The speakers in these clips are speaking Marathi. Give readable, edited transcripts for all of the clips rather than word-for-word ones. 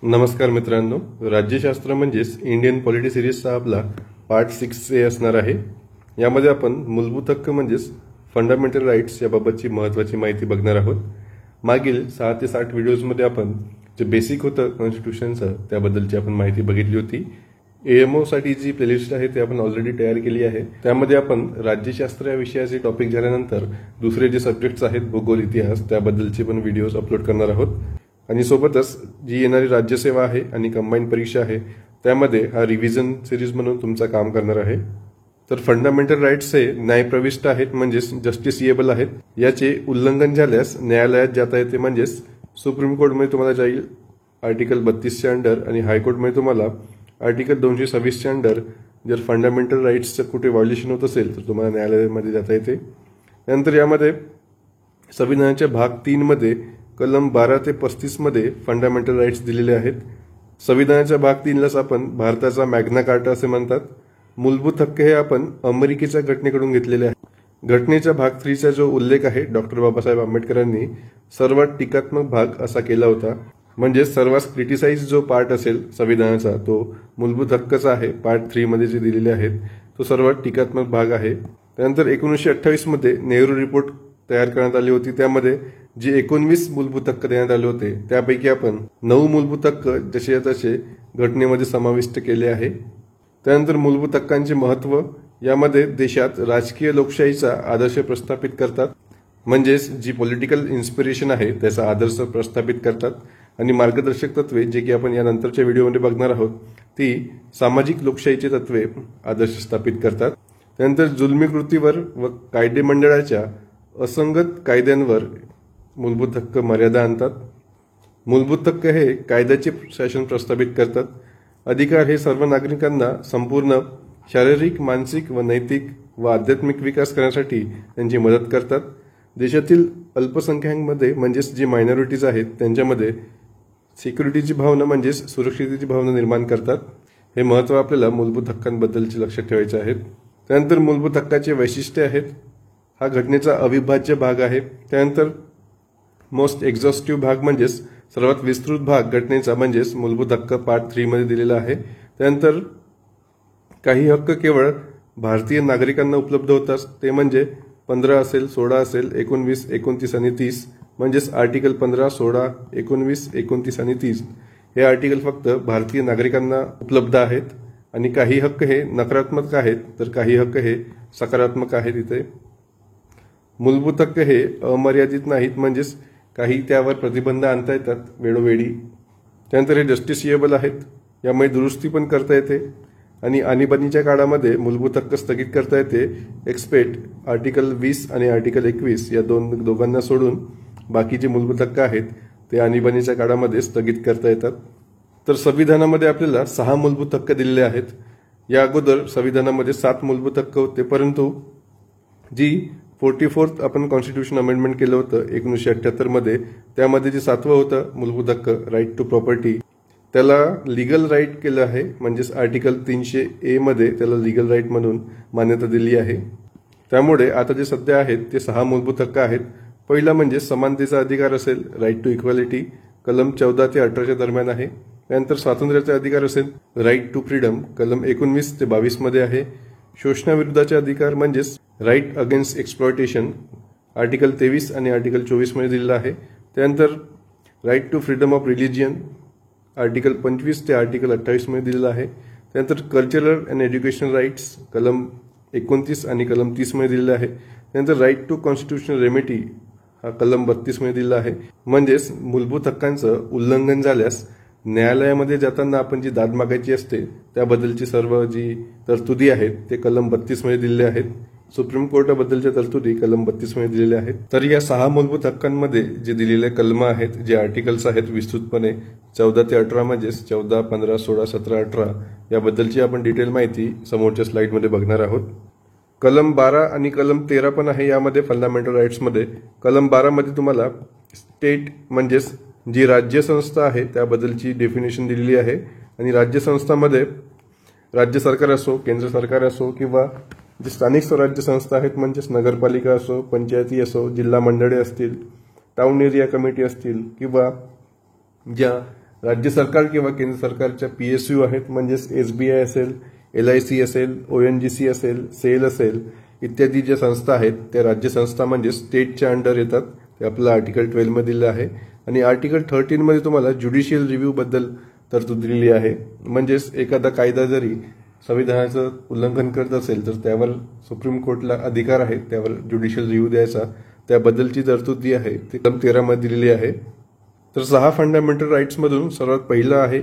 नमस्कार मित्रांनो, राज्यशास्त्र म्हणजेच इंडियन पॉलिटी सिरीजचा आपला पार्ट 6 असणार आहे। यामध्ये आपण मूलभूत हक्क म्हणजेच फंडामेंटल राइट्स याबाबतची महत्त्वाची माहिती बघणार आहोत। मागील 6 ते 7 व्हिडिओजमध्ये आपण जे बेसिक होतं कॉन्स्टिट्यूशनचं त्याबद्दलची आपण माहिती बघितली होती। एएमओ साठी जी प्लेलिस्ट आहे ते आपण ऑलरेडी तयार केली आहे। त्यामध्ये आपण राज्यशास्त्र या विषयाचे टॉपिक झाल्यानंतर दुसरे जे सब्जेक्ट्स आहेत भूगोल, इतिहास त्याबद्दलचे पण व्हिडिओज अपलोड करणार आहोत। आणि सोबतच जी येणारी राज्यसेवा आहे आणि कंबाईन परीक्षा आहे त्यामध्ये हा रिव्हिजन सिरीज म्हणून तुमचं काम करणार आहे। तर फंडामेंटल राइट्स हे न्यायप्रविष्ट आहेत म्हणजेच जस्टिसिएबल आहेत। याचे उल्लंघन झाल्यास न्यायालयात जाता येते म्हणजेच सुप्रीम कोर्टमध्ये तुम्हाला जाईल आर्टिकल 32 च्या अंडर आणि हायकोर्टमध्ये तुम्हाला आर्टिकल 226 च्या अंडर जर फंडामेंटल राइट्सचं कुठे व्हायोलेशन होत असेल तर तुम्हाला न्यायालयामध्ये जाता येते। त्यानंतर यामध्ये संविधानाच्या भाग 3 मध्ये कलम 12 ते 35 मध्ये फंडामेंटल राइट्स दिलेले आहेत। संविधानाच्या भाग 3 लाच आपण भारताचा मॅग्ना कार्टा असे म्हणतात। मूलभूत हक्क हे आपण अमेरिकेच्या घटनेकडून घेतलेले आहे। घटनेच्या भाग 3 चा जो उल्लेख आहे डॉक्टर बाबासाहेब आंबेडकरांनी सर्वात टीकात्मक भाग असा केला होता, म्हणजे सर्वात क्रिटिसाइज जो पार्ट असेल संविधानाचा तो मूलभूत हक्कचा आहे। पार्ट 3 मध्ये जे दिलेले आहेत तो सर्वात टीकात्मक भाग आहे। त्यानंतर 1928 मध्ये नेहरू रिपोर्ट तयार करण्यात आली होती। त्यामध्ये जे 19 मूलभूत हक्क देण्यात आले होते त्यापैकी आपण 9 मूलभूत हक्क जसे तसे घटनेमध्ये समाविष्ट केले आहे। त्यानंतर मूलभूत हक्कांचे महत्त्व यामध्ये देशात राजकीय लोकशाहीचा आदर्श प्रस्थापित करतात, म्हणजेच जी पॉलिटिकल इन्स्पिरेशन आहे त्याचा आदर्श प्रस्थापित करतात। आणि मार्गदर्शक तत्वे जे की आपण यानंतरच्या व्हिडिओमध्ये बघणार आहोत ती सामाजिक लोकशाहीचे तत्वे आदर्श स्थापित करतात। त्यानंतर जुलमी कृतीवर व कायदे मंडळाच्या असंगत कायद्यांवर मूलभूत हक्क मर्यादा आणतात। मूलभूत हक्क हे कायद्याचे शासन प्रस्थापित करतात। अधिकार हे सर्व नागरिकांना संपूर्ण शारीरिक, मानसिक व नैतिक व आध्यात्मिक विकास करण्यासाठी त्यांची मदत करतात। देशातील अल्पसंख्याकांमध्ये म्हणजेच जे मायनॉरिटीज आहेत त्यांच्यामध्ये सिक्युरिटीची भावना म्हणजेच सुरक्षिततेची भावना निर्माण करतात। हे महत्त्व आपल्याला मूलभूत हक्कांबद्दलचे लक्षात ठेवायचे आहेत। त्यानंतर मूलभूत हक्काचे वैशिष्ट्ये आहेत। हा घटनेचा अविभाज्य भाग आहे। त्यानंतर मोस्ट एक्झॉस्टिव्ह भाग म्हणजेच सर्वात विस्तृत भाग घटनेचा म्हणजेच मूलभूत हक्क पार्ट 3 मध्ये दिलेला आहे। त्यानंतर काही हक्क केवळ भारतीय नागरिकांना उपलब्ध होतात, ते म्हणजे 15 असेल, 16 असेल, 19, 29 आणि 30 म्हणजेच आर्टिकल 15, 16, 19, 29 आणि 30 हे आर्टिकल फक्त भारतीय नागरिकांना उपलब्ध आहेत। आणि काही हक्क हे नकारात्मक आहेत तर काही हक्क हे सकारात्मक आहेत। इथे मूलभूत हक्क हे अमर्यादित नाहीत, म्हणजेच काही त्यावर प्रतिबंध आणता येतात वेळोवेळी। त्यानंतर हे जस्टिसिएबल आहेत, यामुळे दुरुस्ती पण करता येते आणि आणीबाणीच्या काळामध्ये मूलभूत हक्क स्थगित करता येते। एक्सपेक्ट आर्टिकल 20 आणि आर्टिकल 21 या दोघांना सोडून बाकी जे मूलभूत हक्क आहेत ते आणीबाणीच्या काळामध्ये स्थगित करता येतात। तर संविधानामध्ये आपल्याला 6 मूलभूत हक्क दिलेले आहेत। या अगोदर संविधानामध्ये 7 मूलभूत हक्क होते, परंतु जी 44th आपण कॉन्स्टिट्यूशन अमेंडमेंट केलं होतं 1978 मध्ये, त्यामध्ये जे 7वं होतं मूलभूत हक्क राईट टू प्रॉपर्टी त्याला लीगल राईट केलं आहे, म्हणजेच आर्टिकल 300A मध्ये त्याला लीगल राईट म्हणून मान्यता दिली आहे। त्यामुळे आता जे सध्या आहेत ते 6 मूलभूत हक्क आहेत। पहिला म्हणजे समानतेचा अधिकार असेल, राईट टू इक्वालिटी, कलम 14 ते 18 दरम्यान आहे। त्यानंतर स्वातंत्र्याचा अधिकार असेल, राईट टू फ्रीडम, कलम 19 ते 22 मध्ये आहे। शोषणाविरुद्धचे अधिकार म्हणजेच राईट अगेन्स्ट एक्सप्लॉयटेशन आर्टिकल 23 आणि आर्टिकल 24 मध्ये दिलेला आहे। त्यानंतर right to freedom of religion article 25 ते आर्टिकल 28 मध्ये दिलेला आहे। त्यानंतर कल्चरल अँड एज्युकेशनल राईट्स कलम 29 आणि कलम 30 मध्ये दिलेला आहे। त्यानंतर राईट टू कॉन्स्टिट्यूशनल रेमेडी हा कलम 32 मध्ये दिलेला आहे, म्हणजेच मूलभूत हक्कांचं उल्लंघन झाल्यास न्यायालयामध्ये जाताना आपण जी दाद मागायची असते त्याबद्दलची सर्व जी तरतुदी आहेत ते कलम 32 मध्ये दिलेले आहेत। सुप्रीम कोर्टाबद्दलच्या तरतुदी कलम 32 मध्ये दिलेल्या आहेत। तर या 6 मूलभूत हक्कांमध्ये जे दिलेले कलम आहेत, जे आर्टिकल्स आहेत विस्तृतपणे 14 ते 18 म्हणजेच 14, 15, 16, 17, 18 याबद्दलची आपण डिटेल माहिती समोरच्या स्लाइडमध्ये बघणार आहोत। कलम 12 आणि कलम 13 पण आहे यामध्ये फंडामेंटल राइट्स मध्ये। कलम 12 मध्ये तुम्हाला स्टेट म्हणजेच जी राज्य संस्था आहे त्याबद्दलची डेफिनेशन दिलेली आहे। आणि राज्य संस्थांमध्ये राज्य सरकार असो, केंद्र सरकार असो किंवा जे स्थानिक स्वराज्य संस्था आहेत म्हणजेच नगरपालिका असो, पंचायती असो, जिल्हा मंडळे असतील, टाउन एरिया कमिटी असतील किंवा ज्या राज्य सरकार किंवा केंद्र सरकारच्या PSU आहेत, म्हणजेच SBI असेल, LIC असेल, ONGC असेल, सेल असेल इत्यादी ज्या संस्था आहेत त्या राज्य संस्था म्हणजे स्टेटच्या अंडर येतात. ते आपलं आर्टिकल 12 मध्ये दिलं आहे. आणि आर्टिकल 13 मध्ये तुम्हाला ज्युडिशियल रिव्ह्यू बद्दल तरतूद दिलेली आहे. म्हणजेच एखादा कायदा जरी संविधानाचं उल्लंघन करत असेल तर त्यावर सुप्रीम कोर्टला अधिकार आहे त्यावर ज्युडिशियल रिव्ह्यू द्यायचा. त्याबद्दलची तरतूद जी आहे ती कलम 13 मध्ये दिलेली आहे. तर 6 फंडामेंटल राईट्समधून सर्वात पहिलं आहे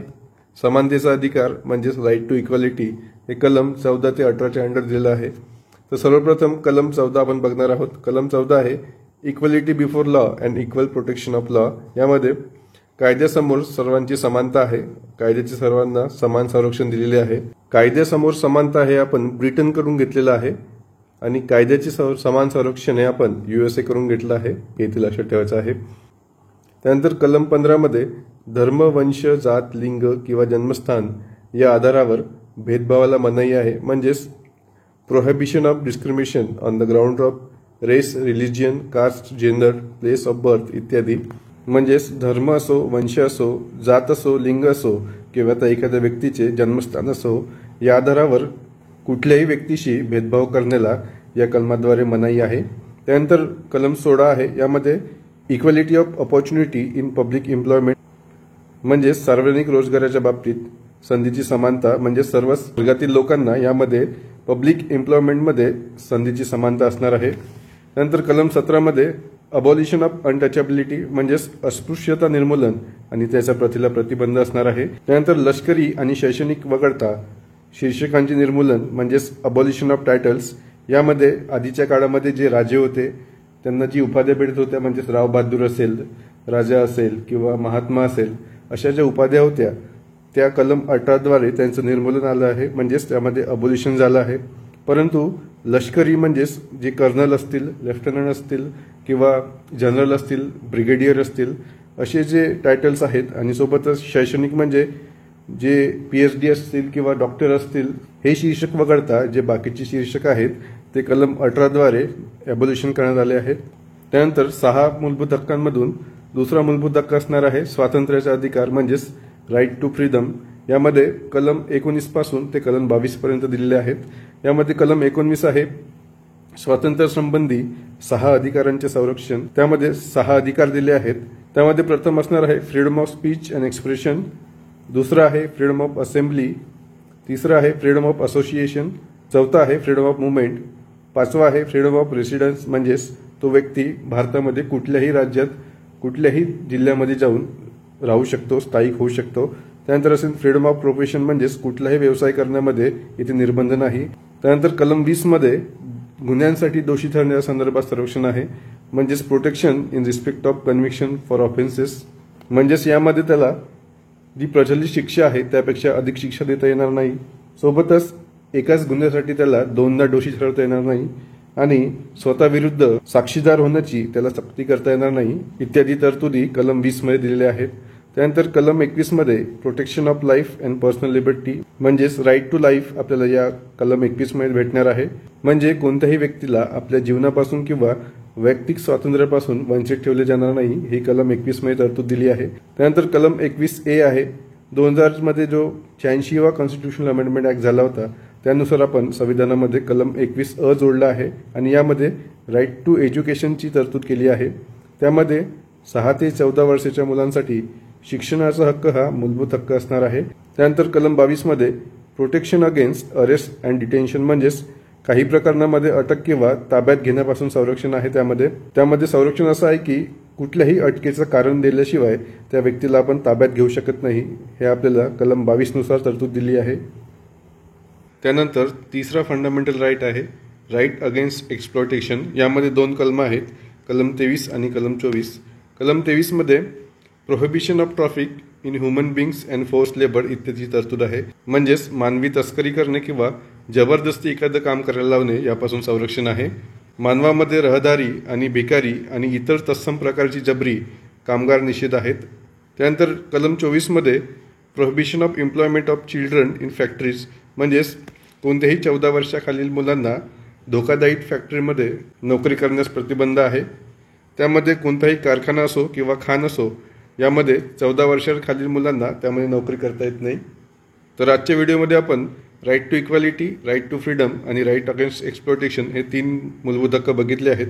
समानतेचा अधिकार म्हणजेच राईट टू इक्वालिटी. हे कलम 14 ते 18च्या अंडर दिलेलं आहे. तर सर्वप्रथम कलम 14 आपण बघणार आहोत. कलम 14 आहे equality before law and equal protection of law. यामध्ये कायद्यासमोर सर्वांची समानता आहे. कायद्याचे सर्वांना समान संरक्षण दिलेले आहे. कायद्यासमोर समानता हे आपण ब्रिटनकडून घेतलेलं आहे आणि कायद्याचे समान संरक्षण हे आपण USA कडून घेतलं आहे. हे लक्षात ठेवायचं आहे. त्यानंतर कलम 15 मध्ये धर्म, वंश, जात, लिंग किंवा जन्मस्थान या आधारावर भेदभावाला मनाई आहे. म्हणजेच prohibition of discrimination on the ground of race, religion, caste, gender, place of birth इत्यादी. म्हणजेच धर्म असो, वंश असो, जात असो, लिंग असो किंवा त्या एखाद्या व्यक्तीचे जन्मस्थान असो या आधारावर कुठल्याही व्यक्तीशी भेदभाव करण्याला या कलमाद्वारे मनाई आहे. त्यानंतर कलम 16 आहे. यामध्ये equality of opportunity in public employment म्हणजे सार्वजनिक रोजगाराच्या बाबतीत संधीची समानता. म्हणजे सर्व वर्गातील लोकांना यामध्ये पब्लिक एम्प्लॉयमेंटमध्ये संधीची समानता असणार आहे. नंतर कलम 17 मध्ये अबॉलिशन ऑफ अनटचॅबिलिटी म्हणजेच अस्पृश्यता निर्मूलन आणि त्याच्या प्रथेला प्रतिबंध असणार आहे. त्यानंतर लष्करी आणि शैक्षणिक वगळता शीर्षकांचे निर्मूलन म्हणजेच अबॉलिशन ऑफ टायटल्स. यामध्ये आधीच्या काळामध्ये जे राजे होते त्यांना जी उपाध्या भेटत होत्या म्हणजेच राव बहादूर असेल, राजा असेल किंवा महात्मा असेल अशा ज्या उपाध्या होत्या त्या कलम 18 द्वारे त्यांचं निर्मूलन आलं आहे. म्हणजेच त्यामध्ये अबॉलिशन झालं आहे. परंतु लष्करी म्हणजेच जे कर्नल असतील, लेफ्टनंट असतील किंवा जनरल असतील, ब्रिगेडियर असतील असे जे टायटल्स आहेत आणि सोबतच शैक्षणिक म्हणजे जे PhD असतील किंवा डॉक्टर असतील हे शीर्षक वगळता जे बाकीचे शीर्षक आहेत ते कलम 18 द्वारे अबॉलिशन करण्यात आले आहेत. त्यानंतर 6 मूलभूत हक्कांमधून दुसरा मूलभूत हक्क असणार आहे स्वातंत्र्याचा अधिकार म्हणजेच राईट टू फ्रीडम. यामध्ये कलम 19 पासून ते कलम 22 पर्यंत दिलेले आहेत. यामध्ये कलम 19 आहे स्वातंत्र्य संबंधी 6 अधिकारांचे संरक्षण. त्यामध्ये 6 अधिकार दिले आहेत. त्यामध्ये प्रथम असणार आहे freedom of speech and expression. दुसरा आहे फ्रीडम ऑफ असेंब्ली. तिसरा आहे फ्रीडम ऑफ असोसिएशन. चौथा आहे फ्रीडम ऑफ मुवमेंट. पाचवा आहे फ्रीडम ऑफ रेसिडेन्स म्हणजेच तो व्यक्ती भारतामध्ये कुठल्याही राज्यात कुठल्याही जिल्ह्यामध्ये जाऊन राहू शकतो, स्थायिक होऊ शकतो. त्यानंतर असेल फ्रीडम ऑफ प्रोफेशन म्हणजेच कुठलाही व्यवसाय करण्यामध्ये इथे निर्बंध नाही. त्यानंतर कलम 20 मध्ये गुन्ह्यांसाठी दोषी ठरण्याच्या संदर्भात संरक्षण आहे म्हणजेच protection in respect of conviction for offences. म्हणजेच यामध्ये त्याला जी प्रचलित शिक्षा आहे त्यापेक्षा अधिक शिक्षा देता येणार नाही. सोबतच एकाच गुन्ह्यासाठी त्याला 2दा दोषी ठरवता येणार नाही आणि स्वतःविरुद्ध साक्षीदार होण्याची त्याला सक्ती करता येणार नाही इत्यादी तरतुदी कलम 20 मध्ये दिलेल्या आहेत. त्यानंतर कलम 21 मध्ये protection of life and personal liberty म्हणजेच राईट टू लाईफ आपल्याला या कलम 21 मध्ये भेटणार आहे. म्हणजे कोणत्याही व्यक्तीला आपल्या जीवनापासून किंवा वैयक्तिक स्वातंत्र्यापासून वंचित ठेवले जाणार नाही ही कलम 21 मध्ये तरतूद दिली आहे. त्यानंतर कलम 21A आहे. 2000 मध्ये जो 86वा कॉन्स्टिट्यूशनल अमेंडमेंट ऍक्ट झाला होता त्यानुसार आपण संविधानामध्ये कलम 21A जोडला आहे आणि यामध्ये राईट टू एज्युकेशनची तरतूद केली आहे. त्यामध्ये 6 ते 14 वर्षाच्या मुलांसाठी शिक्षणाचा हक्क हा मूलभूत हक्क असणार आहे. त्यानंतर कलम 22 मध्ये protection against arrest and detention म्हणजेच काही प्रकरणामध्ये अटक किंवा ताब्यात घेण्यापासून संरक्षण आहे. त्यामध्ये संरक्षण असं आहे की कुठल्याही अटकेचं कारण दिल्याशिवाय त्या व्यक्तीला आपण ताब्यात घेऊ शकत नाही. हे आपल्याला कलम 22 नुसार तरतूद दिली आहे. त्यानंतर तिसरा फंडामेंटल राईट आहे राईट अगेन्स्ट एक्सप्लॉयटेशन. यामध्ये 2 कलम आहेत कलम 23 आणि कलम 24. कलम 23 मध्ये prohibition of traffic in human बिंग्स and force labour इत्यादी तरतूद आहे. म्हणजेच मानवी तस्करी करणे किंवा जबरदस्ती एखादं काम करायला लावणे यापासून संरक्षण आहे. मानवामध्ये रहदारी आणि भिकारी आणि इतर तत्सम प्रकारची जबरी कामगार निषेध आहेत. त्यानंतर कलम 24 मध्ये prohibition of employment of children in factories म्हणजेच कोणत्याही 14 वर्षाखालील मुलांना धोकादायक फॅक्टरीमध्ये नोकरी करण्यास प्रतिबंध आहे. त्यामध्ये कोणताही कारखाना असो किंवा खाण असो यामध्ये 14 वर्षाखालील मुलांना त्यामध्ये नोकरी करता येत नाही. तर आजच्या व्हिडिओमध्ये आपण right to equality, right to freedom आणि राईट अगेन्स्ट एक्सप्लॉयटेशन हे 3 मूलभूत हक्क बघितले आहेत.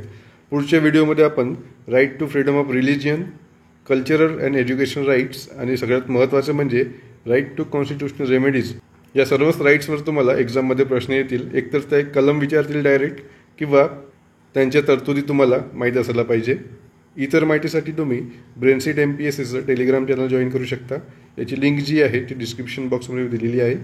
पुढच्या व्हिडिओमध्ये आपण right to freedom of religion, cultural and education rights आणि सगळ्यात महत्त्वाचं म्हणजे राईट टू कॉन्स्टिट्युशनल रेमेडीज या सर्वच राईट्सवर तुम्हाला एक्झाममध्ये प्रश्न येतील. एकतर ते एक कलम विचारतील डायरेक्ट किंवा त्यांच्या तरतुदी तुम्हाला माहीत असायला पाहिजे. इतर माहितीसाठी तुम्ही ब्रेनसीट MPSCचं टेलिग्राम चॅनल जॉईन करू शकता. याची लिंक जी आहे ती डिस्क्रिप्शन बॉक्समध्ये दिलेली आहे.